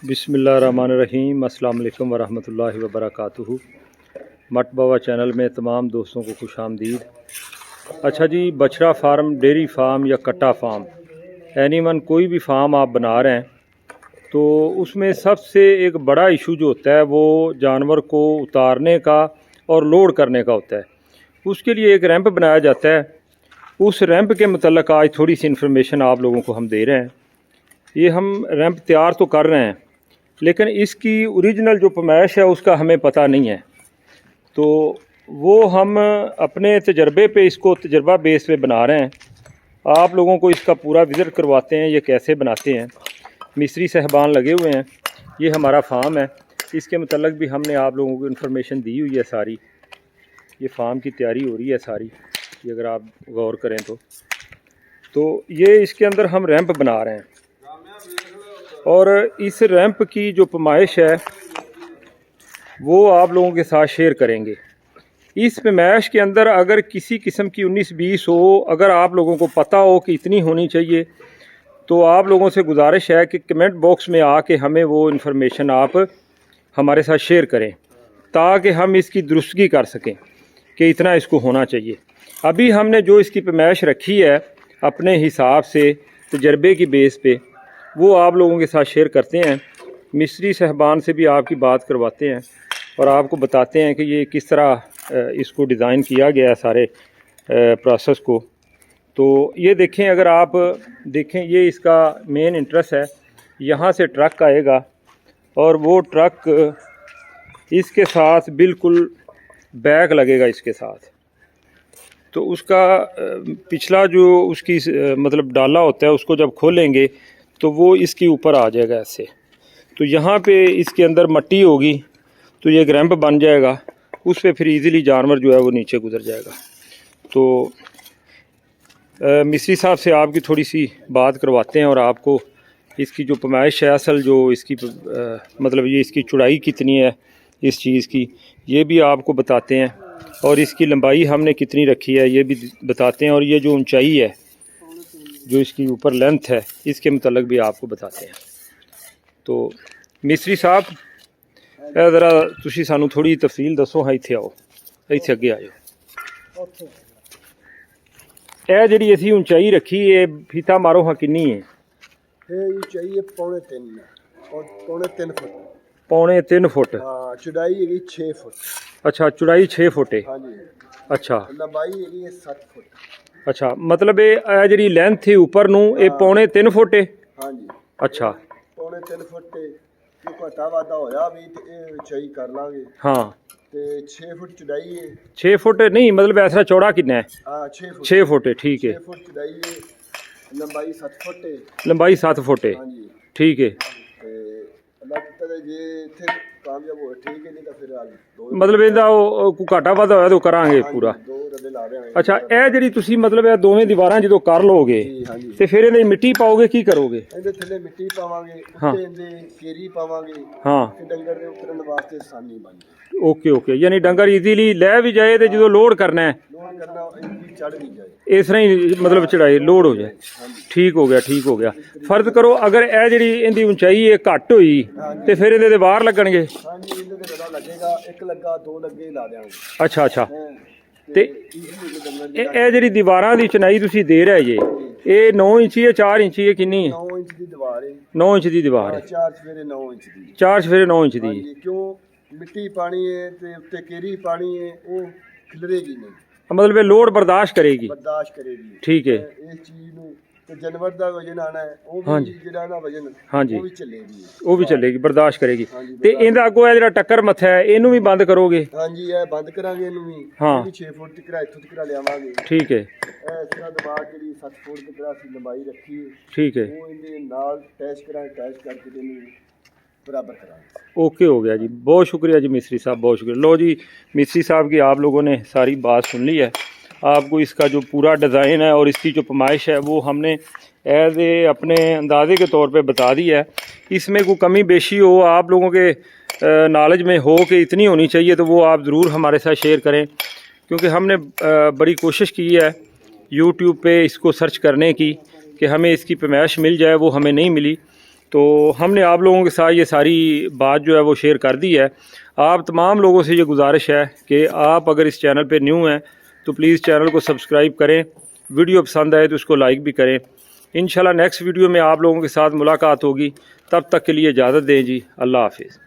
बिस्मिल्लाहिर्रहमानिर्रहीम। अस्सलाम वालेकुम वरहमतुल्लाहि वबरकातुहू। मट बाबा चैनल में तमाम दोस्तों को खुश आमदीद। अच्छा जी, बछड़ा फार्म, डेयरी फार्म या कट्टा फार्म, एनीवन कोई भी फार्म आप बना रहे हैं तो उसमें सबसे एक बड़ा इशू जो होता है वो जानवर को उतारने का और लोड करने का होता है। उसके लिए एक रैंप बनाया जाता है। उस रैंप के मतलब आज थोड़ी सी इन्फॉर्मेशन आप लोगों को हम दे रहे हैं। ये हम रैंप तैयार तो कर रहे हैं लेकिन इसकी ओरिजिनल जो पैमाइश है उसका हमें पता नहीं है, तो वो हम अपने तजर्बे पे इसको तजर्बा बेस पे बना रहे हैं। आप लोगों को इसका पूरा विज़िट करवाते हैं, ये कैसे बनाते हैं। मिस्त्री साहबान लगे हुए हैं, ये हमारा फार्म है, इसके मतलब भी हमने आप लोगों को इन्फॉर्मेशन दी हुई है सारी। ये फार्म की तैयारी हो रही है सारी, ये अगर आप गौर करें तो ये इसके अंदर हम रैंप बना रहे हैं और इस रैंप की जो पैमाइश है वो आप लोगों के साथ शेयर करेंगे। इस पैमाइश के अंदर अगर किसी किस्म की 19-20 हो, अगर आप लोगों को पता हो कि इतनी होनी चाहिए, तो आप लोगों से गुजारिश है कि कमेंट बॉक्स में आके हमें वो इन्फॉर्मेशन आप हमारे साथ शेयर करें ताकि हम इसकी दुरुस्तगी कर सकें कि इतना इसको होना चाहिए। अभी हमने जो इसकी पैमाइश रखी है अपने हिसाब से तजर्बे की बेस पे, वो आप लोगों के साथ शेयर करते हैं। मिस्त्री साहबान से भी आपकी बात करवाते हैं और आपको बताते हैं कि ये किस तरह इसको डिज़ाइन किया गया है सारे प्रोसेस को। तो ये देखें, अगर आप देखें, ये इसका मेन इंटरेस्ट है। यहाँ से ट्रक आएगा और वो ट्रक इसके साथ बिल्कुल बैक लगेगा इसके साथ, तो उसका पिछला जो उसकी मतलब डाला होता है उसको जब खोलेंगे तो वो इसके ऊपर आ जाएगा ऐसे। तो यहाँ पे इसके अंदर मट्टी होगी तो ये एक रैंप बन जाएगा, उस पे फिर इजीली जानवर जो है वो नीचे गुजर जाएगा। तो मिस्त्री साहब से आपकी थोड़ी सी बात करवाते हैं और आपको इसकी जो पैमाइश है असल जो इसकी मतलब ये इसकी चौड़ाई कितनी है इस चीज़ की, ये भी आपको बताते हैं और इसकी लंबाई हमने कितनी रखी है ये भी बताते हैं, और ये जो ऊंचाई है जो इसकी ऊपर लेंथ है इसके मतलब भी आपको बताते हैं। तो मिस्त्री साहब ज़रा तुसी सानू थोड़ी तफसील दसो। हाँ, इत्थे आओ, इत्थे अगे आ जाओ। ਇਹ ਜਿਹੜੀ ਅਸੀਂ ऊंचाई रखी है फीता मारो हाँ किन्नी है? ये चाहिए 3.5 और 3.5 फुट। 3.5 फुट। हाँ, चौड़ाई है 6 फुट। अच्छा, चौड़ाई 6 फुट है। हाँ जी। अच्छा, लंबाई है 7 फुट। अच्छा, मतलब ये जी लेंथ है ऊपर नू ये 3.5 फुट है। हाँ जी। अच्छा, 3.5 फुट है। जो घटा वादा होया भी तो ये ऊंचाई कर लांगे। हाँ, ते 6 फुट चौड़ाई है। 6 फुट नहीं, मतलब ऐसा चौड़ा कितना है? हाँ, 6 फुट। 6 फुट है, ठीक है। 6 फुट चौड़ाई है, लंबाई 7 फुट है। लंबाई 7 फुट है, हाँ जी। ठीक है। ते अल्लाह करे जे इत्थे कामयाब हो ठीक है, नहीं तो फिर आज दो मतलब ਇਹਦਾ ਕੋਈ ਘਾਟਾ ਵਾਧਾ ਹੋਇਆ ਤਾਂ ਕਰਾਂਗੇ ਪੂਰਾ। दो रबे ला रहे हैं। ਅੱਛਾ, ਇਹ ਜਿਹੜੀ ਤੁਸੀਂ ਮਤਲਬ ਇਹ ਦੋਵੇਂ ਦੀਵਾਰਾਂ ਜਦੋਂ ਕਰ ਲੋਗੇ जी हाँ जी। ਤੇ ਫਿਰ ਇਹਦੇ ਮਿੱਟੀ ਪਾਓਗੇ, ਕੀ ਕਰੋਗੇ? ਇਹਦੇ ਥੱਲੇ ਮਿੱਟੀ ਪਾਵਾਂਗੇ, ਹਾਂ। ਉੱਤੇ ਇਹਦੇ ਕੇਰੀ ਪਾਵਾਂਗੇ ਹਾਂ, ਕਿ ਡੰਗਰ ਦੇ ਉਤਰਨ ਵਾਸਤੇ ਆਸਾਨੀ ਬਣ ਜਾਏ। ਓਕੇ ਓਕੇ, ਯਾਨੀ ਡੰਗਰ ਈਜ਼ੀਲੀ ਲੈ ਵੀ ਜਾਏ ਤੇ ਜਦੋਂ ਲੋਡ ਕਰਨਾ ਹੈ ਲੋਡ ਕਰਨਾ ਇੰਨੀ ਚੜ ਵੀ ਜਾਏ, ਇਸ ਤਰ੍ਹਾਂ ਹੀ ਮਤਲਬ ਚੜਾਈ ਲੋਡ ਹੋ ਜਾਏ। ਠੀਕ ਹੋ ਗਿਆ, ਠੀਕ ਹੋ ਗਿਆ। ਫਰਜ਼ ਕਰੋ ਅਗਰ ਇਹ ਜਿਹੜੀ ਇਹਦੀ ਉਚਾਈ ਇਹ ਘੱਟ ਹੋਈ ਤੇ ਫਿਰ ਇਹਦੇ ਦੇ ਬਾਹਰ ਲੱਗਣਗੇ? ਹਾਂਜੀ, ਇਹਦੇ ਤੇ ਬੜਾ ਲੱਗੇਗਾ, ਇੱਕ ਲੱਗਾ ਦੋ ਲੱਗੇ ਲਾ ਦੇਵਾਂਗੇ। ਅੱਛਾ ਅੱਛਾ, ਹੈਂ, ਤੇ easily ਡੰਗਰ ਦੀ ਇਹ ਜਿਹੜੀ ਦੀਵਾਰਾਂ ਦੀ ਚਨਾਈ ਤੁਸੀਂ ਦੇ ਰਹੇ ਜੇ ਇਹ 9 ਇੰਚੀ ਹੈ 4 ਇੰਚੀ ਹੈ ਕਿੰਨੀ ਹੈ? 9 ਇੰਚ ਦੀ ਦੀਵਾਰ ਹੈ। 9 ਇੰਚ ਦੀ ਦੀਵਾਰ ਹੈ। 4 ਸਵੇਰੇ 9 ਇੰਚ ਦੀ। 4 ਸਫੇਰੇ 9 ਇੰਚ ਦੀ। ਹਾਂਜੀ, ਕਿਉਂ ਮਿੱਟੀ ਪਾਣੀ ਹੈ ਤੇ ਉੱਤੇ ਕੇਰੀ ਪਾਣੀ ਹੈ, ਉਹ ਖਿਲਰੇਗੀ ਨਹੀਂ, ਮਤਲਬ ਇਹ ਲੋਡ ਬਰਦਾਸ਼ਤ ਕਰੇਗੀ। ਬਰਦਾਸ਼ਤ ਕਰੇਗੀ। ਠੀਕ ਹੈ। ਇਸ ਚੀਜ਼ ਨੂੰ ਤੇ ਜਾਨਵਰ ਦਾ ਵਜਨ ਆਣਾ ਹੈ, ਉਹ ਹਾਂਜੀ। ਵੀ ਜਿਹੜਾ ਨਾ ਵਜਨ ਹਾਂਜੀ, ਉਹ ਵੀ ਚੱਲੇਗੀ, ਉਹ ਵੀ ਚੱਲੇਗੀ, ਬਰਦਾਸ਼ਤ ਕਰੇਗੀ। ਹਾਂਜੀ, ਤੇ ਇਹਦਾ ਅੱਗੋਂ ਇਹ ਜਿਹੜਾ ਟੱਕਰ ਮੱਥਾ ਹੈ ਇਹਨੂੰ ਵੀ ਬੰਦ ਕਰੋਗੇ? ਹਾਂਜੀ, ਇਹ ਬੰਦ ਕਰਾਂਗੇ ਇਹਨੂੰ ਵੀ। ਹਾਂ। ਇਹ ਵੀ 6 ਫੁੱਟ ਤੱਕ ਇੱਥੋਂ ਤੱਕ ਲਿਆਵਾਂਗੇ। ਠੀਕ ਹੈ, ਇਹ ਇਸ ਤਰ੍ਹਾਂ ਦਿਮਾਗ ਜਿਹੜੀ 7 ਫੁੱਟ ਤੱਕ ਅਸੀਂ ਲੰਬਾਈ ਰੱਖੀ ਹੈ, ਠੀਕ ਹੈ, ਉਹ ਇਹਦੇ ਨਾਲ ਅਟੈਚ ਕਰਾਂਗੇ, ਅਟੈਚ ਕਰਕੇ ਤੇ ਇਹਨੂੰ बराबर कराएंगे। ओके हो गया जी, बहुत शुक्रिया जी मिस्त्री साहब, बहुत शुक्रिया। लो जी, मिस्त्री साहब की आप लोगों ने सारी बात सुन ली है। आपको इसका जो पूरा डिज़ाइन है और इसकी जो पैमाइश है वो हमने एज ए अपने अंदाजे के तौर पे बता दी है। इसमें कोई कमी बेशी हो, आप लोगों के नॉलेज में हो कि इतनी होनी चाहिए, तो वो आप ज़रूर हमारे साथ शेयर करें, क्योंकि हमने बड़ी कोशिश की है यूट्यूब पे इसको सर्च करने की कि हमें इसकी पैमाइश मिल जाए, वो हमें नहीं मिली। تو ہم نے آپ لوگوں کے ساتھ یہ ساری بات جو ہے وہ شیئر کر دی ہے. آپ تمام لوگوں سے یہ گزارش ہے کہ آپ اگر اس چینل پہ نیو ہیں تو پلیز چینل کو سبسکرائب کریں, ویڈیو پسند آئے تو اس کو لائک بھی کریں. انشاءاللہ نیکسٹ ویڈیو میں آپ لوگوں کے ساتھ ملاقات ہوگی. تب تک کے لیے اجازت دیں جی. اللہ حافظ.